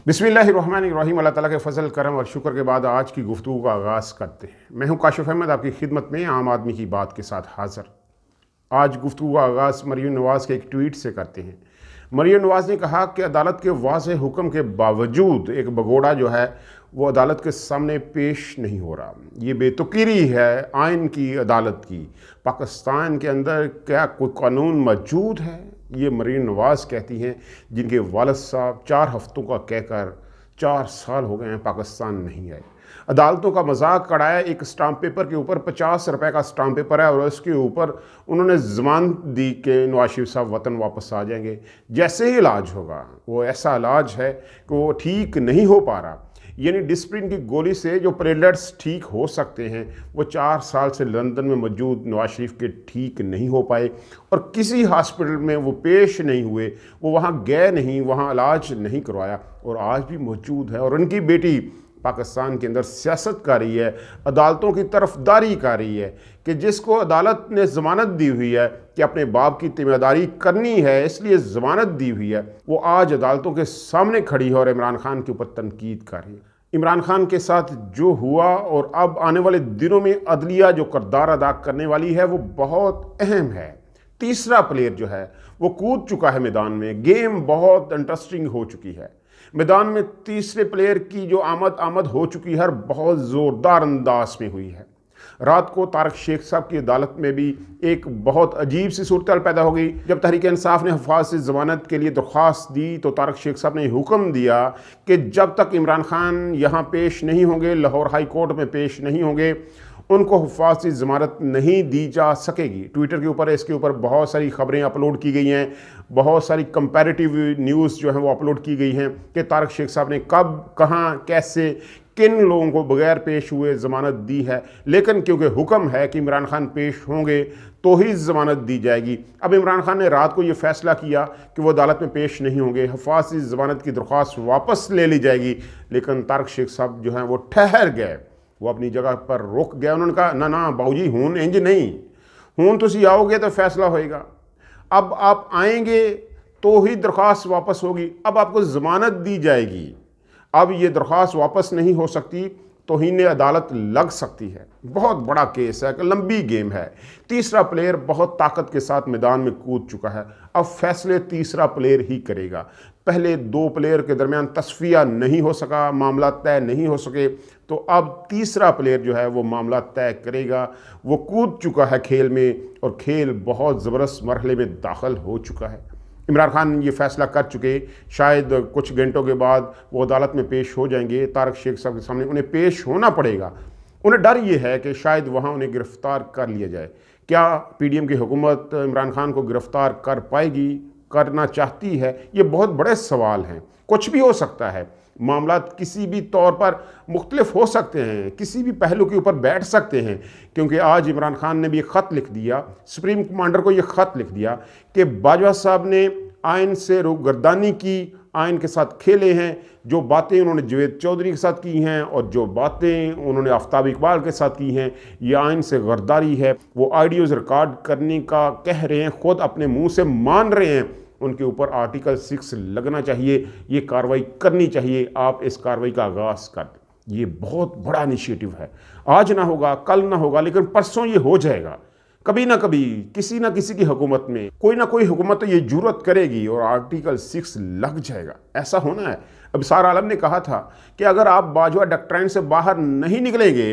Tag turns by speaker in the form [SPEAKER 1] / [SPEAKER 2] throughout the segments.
[SPEAKER 1] बिस्मिल्लाहिर्रहमानिर्रहीम। अल्लाह ताला के फ़ज़ल करम और शुक्र के बाद आज की गुफ्तगू का आगाज़ करते हैं। मैं हूं काशिफ़ अहमद, आपकी खिदमत में आम आदमी की बात के साथ हाज़िर। आज गुफ्तगू का आगाज़ मरियम नवाज़ के एक ट्वीट से करते हैं। मरियम नवाज़ ने कहा कि अदालत के वाज़ेह हुक्म के बावजूद एक भगोड़ा जो है वो अदालत के सामने पेश नहीं हो रहा। ये बेतुकीरी है आइन की, अदालत की। पाकिस्तान के अंदर क्या कोई कानून मौजूद है? ये मरियम नवाज़ कहती हैं, जिनके वालिद साहब 4 हफ्तों का कहकर 4 साल हो गए हैं पाकिस्तान नहीं आए। अदालतों का मजाक उड़ाया। एक स्टाम्प पेपर के ऊपर 50 रुपए का स्टाम्प पेपर है और उसके ऊपर उन्होंने ज़मानत दी कि नवाज शरीफ साहब वतन वापस आ जाएंगे। जैसे ही इलाज होगा, वो ऐसा इलाज है कि वो ठीक नहीं हो पा रहा। यानी डिस्प्रिन की गोली से जो प्लेटलेट्स ठीक हो सकते हैं, वो 4 साल से लंदन में मौजूद नवाज शरीफ के ठीक नहीं हो पाए और किसी हॉस्पिटल में वो पेश नहीं हुए, वो वहाँ गए नहीं, वहाँ इलाज नहीं करवाया और आज भी मौजूद है। और उनकी बेटी पाकिस्तान के अंदर सियासत कर रही है, अदालतों की तरफदारी कर रही है कि जिसको अदालत ने ज़मानत दी हुई है कि अपने बाप की जिम्मेदारी करनी है, इसलिए ज़मानत दी हुई है, वो आज अदालतों के सामने खड़ी है और इमरान खान के ऊपर तनकीद कर रही है। इमरान खान के साथ जो हुआ और अब आने वाले दिनों में अदलिया जो किरदार अदा करने वाली है, वो बहुत अहम है। तीसरा प्लेयर जो है वो कूद चुका है मैदान में। गेम बहुत इंटरेस्टिंग हो चुकी है। मैदान में तीसरे प्लेयर की जो आमद हो चुकी है, बहुत ज़ोरदार अंदाज में हुई है। रात को तारक शेख साहब की अदालत में भी एक बहुत अजीब सी सूरत पैदा हो गई। जब तहरीक इंसाफ ने हफाज से ज़मानत के लिए दरख्वास्त दी तो तारक शेख साहब ने हुक्म दिया कि जब तक इमरान खान यहाँ पेश नहीं होंगे, लाहौर हाई कोर्ट में पेश नहीं होंगे, उनको हिफाजती ज़मानत नहीं दी जा सकेगी। ट्विटर के ऊपर इसके ऊपर बहुत सारी ख़बरें अपलोड की गई हैं, बहुत सारी कंपैरेटिव न्यूज़ जो है वो अपलोड की गई हैं कि तारक शेख साहब ने कब, कहाँ, कैसे, किन लोगों को बगैर पेश हुए ज़मानत दी है। लेकिन क्योंकि हुक्म है कि इमरान खान पेश होंगे तो ही ज़मानत दी जाएगी, अब इमरान खान ने रात को ये फ़ैसला किया कि वो अदालत में पेश नहीं होंगे, हिफाजती ज़मानत की दरख्वास्त वापस ले ली जाएगी। लेकिन तारक शेख साहब जो हैं वो ठहर गए, वो अपनी जगह पर रुक गया। उन्होंने कहा ना ना बाबूजी, हून इंज नहीं, हून तुसी आओगे तो फैसला होएगा। अब आप आएंगे तो ही दरख्वास्त वापस होगी, अब आपको ज़मानत दी जाएगी। अब ये दरख्वास्त वापस नहीं हो सकती, तौहीन अदालत लग सकती है। बहुत बड़ा केस है, लंबी गेम है। तीसरा प्लेयर बहुत ताकत के साथ मैदान में कूद चुका है। अब फैसले तीसरा प्लेयर ही करेगा। पहले 2 प्लेयर के दरमियान तस्फिया नहीं हो सका, मामला तय नहीं हो सके, तो अब तीसरा प्लेयर जो है वो मामला तय करेगा। वो कूद चुका है खेल में और खेल बहुत ज़बरदस्त मरहले में दाखिल हो चुका है। इमरान खान ये फ़ैसला कर चुके, शायद कुछ घंटों के बाद वो अदालत में पेश हो जाएंगे। तारक शेख साहब के सामने उन्हें पेश होना पड़ेगा। उन्हें डर ये है कि शायद वहाँ उन्हें गिरफ़्तार कर लिया जाए। क्या PDM की हुकूमत इमरान खान को गिरफ़्तार कर पाएगी, करना चाहती है? ये बहुत बड़े सवाल हैं। कुछ भी हो सकता है, मामला किसी भी तौर पर मुख्तलिफ हो सकते हैं, किसी भी पहलू के ऊपर बैठ सकते हैं। क्योंकि आज इमरान खान ने भी एक ख़त लिख दिया, सुप्रीम कमांडर को ये ख़त लिख दिया कि बाजवा साहब ने आइन से रुगर्दानी की, आइन के साथ खेले हैं। जो बातें उन्होंने जवेद चौधरी के साथ की हैं और जो बातें उन्होंने आफ्ताब इकबाल के साथ की हैं, ये आइन से गरदारी है। वो ऑडियोज़ रिकॉर्ड करने का कह रहे हैं, ख़ुद अपने मुँह से मान रहे हैं। उनके ऊपर आर्टिकल 6 लगना चाहिए, ये कार्रवाई करनी चाहिए। आप इस कार्रवाई का आगाज़ कर दें। ये बहुत बड़ा इनिशिएटिव है। आज ना होगा, कल ना होगा, लेकिन परसों ये हो जाएगा। कभी ना कभी किसी ना किसी की हुकूमत में कोई ना कोई हुकूमत तो ये जुर्रत करेगी और आर्टिकल 6 लग जाएगा। ऐसा होना है। अब सार आलम ने कहा था कि अगर आप बाजवा डॉक्ट्राइन से बाहर नहीं निकलेंगे,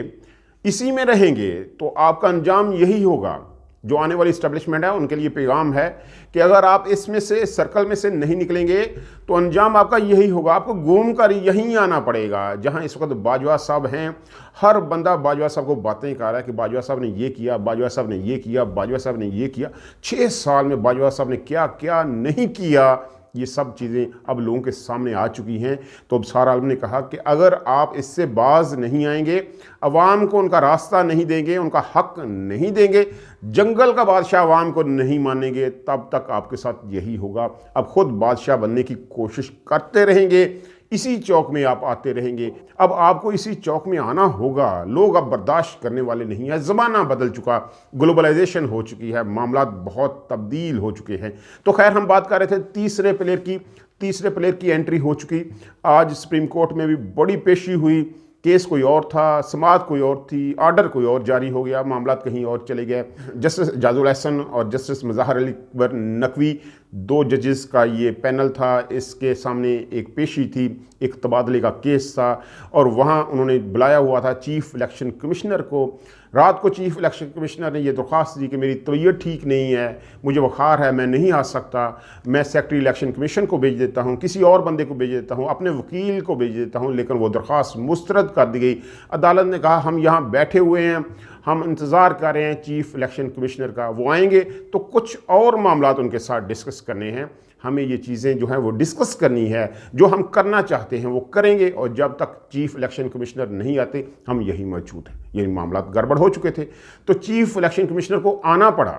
[SPEAKER 1] इसी में रहेंगे, तो आपका अंजाम यही होगा। जो आने वाली इस्टेब्लिशमेंट है उनके लिए पैगाम है कि अगर आप इसमें से, सर्कल में से नहीं निकलेंगे तो अंजाम आपका यही होगा। आपको घूम कर यहीं आना पड़ेगा जहां इस वक्त बाजवा साहब हैं। हर बंदा बाजवा साहब को बातें कर रहा है कि बाजवा साहब ने ये किया, बाजवा साहब ने ये किया, बाजवा साहब ने ये किया। 6 साल में बाजवा साहब ने क्या क्या नहीं किया, ये सब चीज़ें अब लोगों के सामने आ चुकी हैं। तो अब सार आलम ने कहा कि अगर आप इससे बाज नहीं आएंगे, अवाम को उनका रास्ता नहीं देंगे, उनका हक नहीं देंगे, जंगल का बादशाह अवाम को नहीं मानेंगे, तब तक आपके साथ यही होगा। अब खुद बादशाह बनने की कोशिश करते रहेंगे, इसी चौक में आप आते रहेंगे। अब आपको इसी चौक में आना होगा। लोग अब बर्दाश्त करने वाले नहीं है। ज़माना बदल चुका, ग्लोबलाइजेशन हो चुकी है, मामला बहुत तब्दील हो चुके हैं। तो खैर, हम बात कर रहे थे तीसरे प्लेयर की। तीसरे प्लेयर की एंट्री हो चुकी। आज सुप्रीम कोर्ट में भी बड़ी पेशी हुई, केस कोई और था, समाअत कोई और थी, ऑर्डर कोई और जारी हो गया, मामला कहीं और चले गए। जस्टिस जाजुल अहसन और जस्टिस मुज़फ़्फ़र अली अकबर नकवी, दो जजेस का ये पैनल था। इसके सामने एक पेशी थी, एक तबादले का केस था और वहाँ उन्होंने बुलाया हुआ था चीफ इलेक्शन कमिश्नर को। रात को चीफ इलेक्शन कमिश्नर ने ये दरख्वास्त दी कि मेरी तबीयत ठीक नहीं है, मुझे बुखार है, मैं नहीं आ सकता, मैं सेक्रेटरी इलेक्शन कमीशन को भेज देता हूँ, किसी और बंदे को भेज देता हूँ, अपने वकील को भेज देता हूँ, लेकिन वो दरख्वास्त मुस्तरद कर दी गई। अदालत ने कहा हम यहाँ बैठे हुए हैं, हम इंतज़ार कर रहे हैं चीफ इलेक्शन कमिश्नर का, वो आएंगे तो कुछ और मामला उनके साथ डिस्कस करने हैं, हमें ये चीज़ें जो हैं वो डिस्कस करनी है, जो हम करना चाहते हैं वो करेंगे, और जब तक चीफ इलेक्शन कमिश्नर नहीं आते हम यही मौजूद हैं। ये मामला गड़बड़ हो चुके थे तो चीफ इलेक्शन कमिश्नर को आना पड़ा।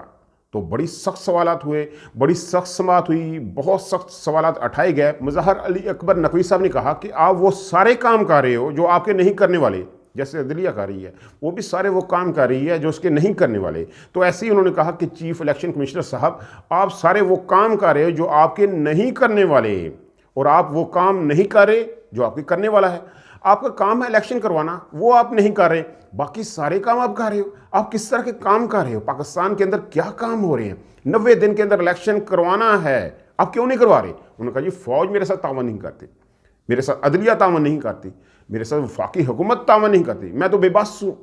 [SPEAKER 1] तो बड़ी सख्त सवालात हुए, बड़ी सख्त समाअत हुई, बहुत सख्त सवालात उठाए गए। मुज़फ़्फ़र अली अकबर नकवी साहब ने कहा कि आप वो सारे काम कर रहे हो जो आपके नहीं करने वाले, जैसे अदलिया कर रही है वो भी सारे वो काम कर रही है जो उसके नहीं करने वाले। तो ऐसे ही उन्होंने कहा कि चीफ इलेक्शन कमिश्नर साहब आप सारे वो काम कर रहे हो जो आपके नहीं करने वाले, और आप वो काम नहीं कर रहे जो आपके करने वाला है। आपका काम है इलेक्शन करवाना, वो आप नहीं कर रहे, बाकी सारे काम आप कर रहे हो। आप किस तरह के काम कर रहे हो, पाकिस्तान के अंदर क्या काम हो रहे हैं, 90 दिन के अंदर इलेक्शन करवाना है, आप क्यों नहीं करवा रहे। उन्होंने कहा जी फौज मेरे साथ तावन नहीं करती, मेरे साथ अदलिया तावन नहीं करती, मेरे साथ वफाकी हुकूमत तावन नहीं करती, मैं तो बेबस हूँ।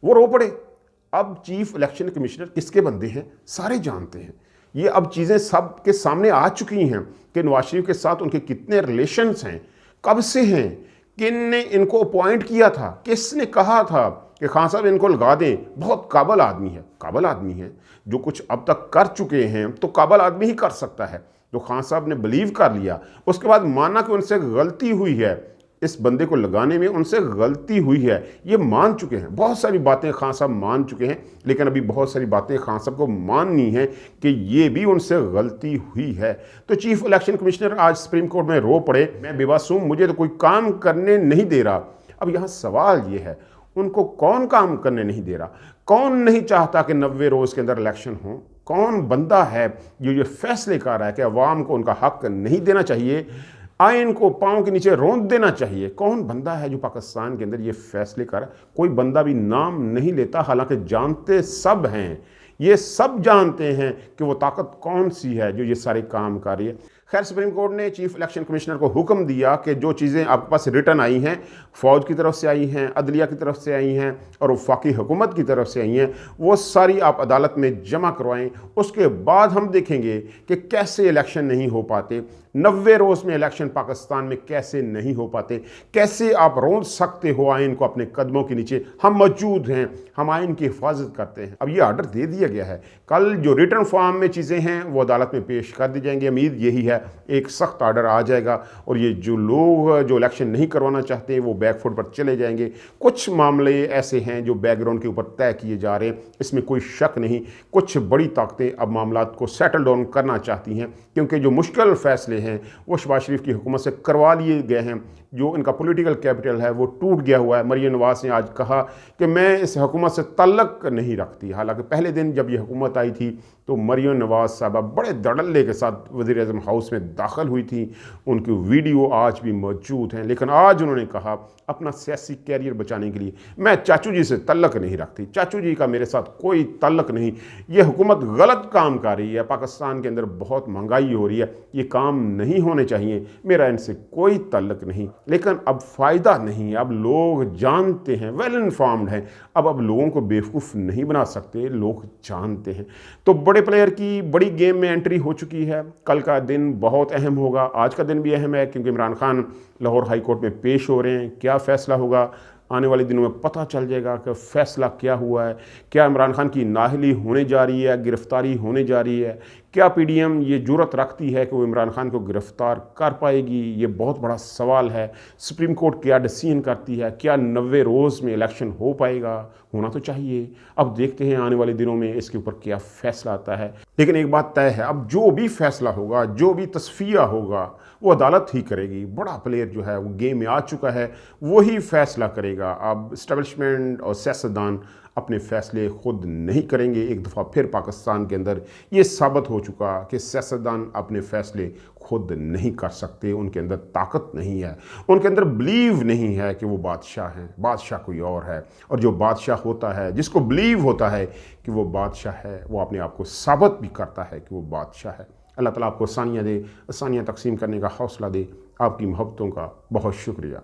[SPEAKER 1] वो रो पड़े। अब चीफ इलेक्शन कमिश्नर किसके बंदे हैं सारे जानते हैं। ये अब चीज़ें सब के सामने आ चुकी हैं कि नवाज शरीफ के साथ उनके कितने रिलेशंस हैं, कब से हैं, किन ने इनको अपॉइंट किया था, किसने कहा था कि खान साहब इनको लगा दें। बहुत काबिल आदमी है, काबिल आदमी है, जो कुछ अब तक कर चुके हैं तो काबिल आदमी ही कर सकता है। तो खान साहब ने बिलीव कर लिया, उसके बाद माना कि उनसे गलती हुई है, इस बंदे को लगाने में उनसे गलती हुई है, ये मान चुके हैं। बहुत सारी बातें खान साहब मान चुके हैं, लेकिन अभी बहुत सारी बातें खान साहब को माननी है कि ये भी उनसे गलती हुई है। तो चीफ इलेक्शन कमिश्नर आज सुप्रीम कोर्ट में रो पड़े, मैं बेबस हूँ, मुझे तो कोई काम करने नहीं दे रहा। अब यहाँ सवाल ये है, उनको कौन काम करने नहीं दे रहा, कौन नहीं चाहता कि 90 रोज़ के अंदर इलेक्शन हो, कौन बंदा है जो ये फैसले कर रहा है कि अवाम को उनका हक नहीं देना चाहिए, आइन को पाँव के नीचे रौंद देना चाहिए। कौन बंदा है जो पाकिस्तान के अंदर ये फैसले कर, कोई बंदा भी नाम नहीं लेता, हालांकि जानते सब हैं, ये सब जानते हैं कि वो ताकत कौन सी है जो ये सारे काम कर रही है। खैर सुप्रीम कोर्ट ने चीफ इलेक्शन कमिश्नर को हुक्म दिया कि जो चीज़ें आपके पास रिटर्न आई हैं, फ़ौज की तरफ से आई हैं, अदलिया की तरफ से आई हैं और वफाकी हुकूमत की तरफ से आई हैं, वो सारी आप अदालत में जमा करवाएं। उसके बाद हम देखेंगे कि कैसे इलेक्शन नहीं हो पाते, 90 रोज़ में इलेक्शन पाकिस्तान में कैसे नहीं हो पाते, कैसे आप रोंद सकते हो आइन को अपने कदमों के नीचे। हम मौजूद हैं, हम आइन की हिफाजत करते हैं। अब ये आर्डर दे दिया गया है, कल जो रिटर्न फॉर्म में चीज़ें हैं वो अदालत में पेश कर दी जाएंगी। उम्मीद यही है एक सख्त आर्डर आ जाएगा और ये जो लोग जो इलेक्शन नहीं करवाना चाहते वो बैकफुट पर चले जाएंगे। कुछ मामले ऐसे हैं जो बैकग्राउंड के ऊपर तय किए जा रहे हैं, इसमें कोई शक नहीं। कुछ बड़ी ताकतें अब मामलात को सेटल डाउन करना चाहती हैं, क्योंकि जो मुश्किल फैसले हैं वो शहबाज शरीफ की हुकूमत से करवा लिए गए हैं। जो इनका पॉलिटिकल कैपिटल है वो टूट गया हुआ है। मरियम नवाज ने आज कहा कि मैं इस हुकूमत से तल्लक नहीं रखती। हालांकि पहले दिन जब ये हुकूमत आई थी तो मरियम नवाज साहबा बड़े धड़ल्ले के साथ वज़ीर-ए-आज़म हाउस में दाखिल हुई थी, उनकी वीडियो आज भी मौजूद हैं। लेकिन आज उन्होंने कहा अपना सियासी कैरियर बचाने के लिए मैं चाचू जी से तल्लक नहीं रखती, चाचू जी का मेरे साथ कोई तल्लक नहीं, ये हुकूमत गलत काम कर रही है, पाकिस्तान के अंदर बहुत महंगाई हो रही है, ये काम नहीं होने चाहिए, मेरा इनसे कोई तल्लक नहीं। लेकिन अब फ़ायदा नहीं है, अब लोग जानते हैं, वेल इन्फॉर्म्ड हैं, अब लोगों को बेवकूफ़ नहीं बना सकते, लोग जानते हैं। तो बड़े प्लेयर की बड़ी गेम में एंट्री हो चुकी है। कल का दिन बहुत अहम होगा, आज का दिन भी अहम है, क्योंकि इमरान खान लाहौर हाई कोर्ट में पेश हो रहे हैं। क्या फ़ैसला होगा आने वाले दिनों में पता चल जाएगा कि फ़ैसला क्या हुआ है। क्या इमरान खान की नाअहली होने जा रही है, गिरफ़्तारी होने जा रही है, क्या पीडीएम ये जुर्रत रखती है कि वो इमरान खान को गिरफ़्तार कर पाएगी, ये बहुत बड़ा सवाल है। सुप्रीम कोर्ट क्या डिसीजन करती है, क्या 90 रोज़ में इलेक्शन हो पाएगा, होना तो चाहिए। अब देखते हैं आने वाले दिनों में इसके ऊपर क्या फ़ैसला आता है। लेकिन एक बात तय है, अब जो भी फ़ैसला होगा, जो भी तस्फिया होगा वो अदालत ही करेगी। बड़ा प्लेयर जो है वो गेम में आ चुका है, वही फ़ैसला करेगा। अब इस्टेब्लिशमेंट और सियासतदान अपने फ़ैसले खुद नहीं करेंगे। एक दफ़ा फिर पाकिस्तान के अंदर ये साबित हो चुका कि सियासतदान अपने फ़ैसले खुद नहीं कर सकते, उनके अंदर ताकत नहीं है, उनके अंदर बिलीव नहीं है कि वो बादशाह हैं, बादशाह कोई और है। और जो बादशाह होता है, जिसको बिलीव होता है कि वो बादशाह है, वो अपने आप को साबित भी करता है कि वो बादशाह है। अल्लाह ताला आपको आसानियाँ दे, आसानियाँ तकसीम करने का हौसला दे। आपकी मोहब्बतों का बहुत शुक्रिया।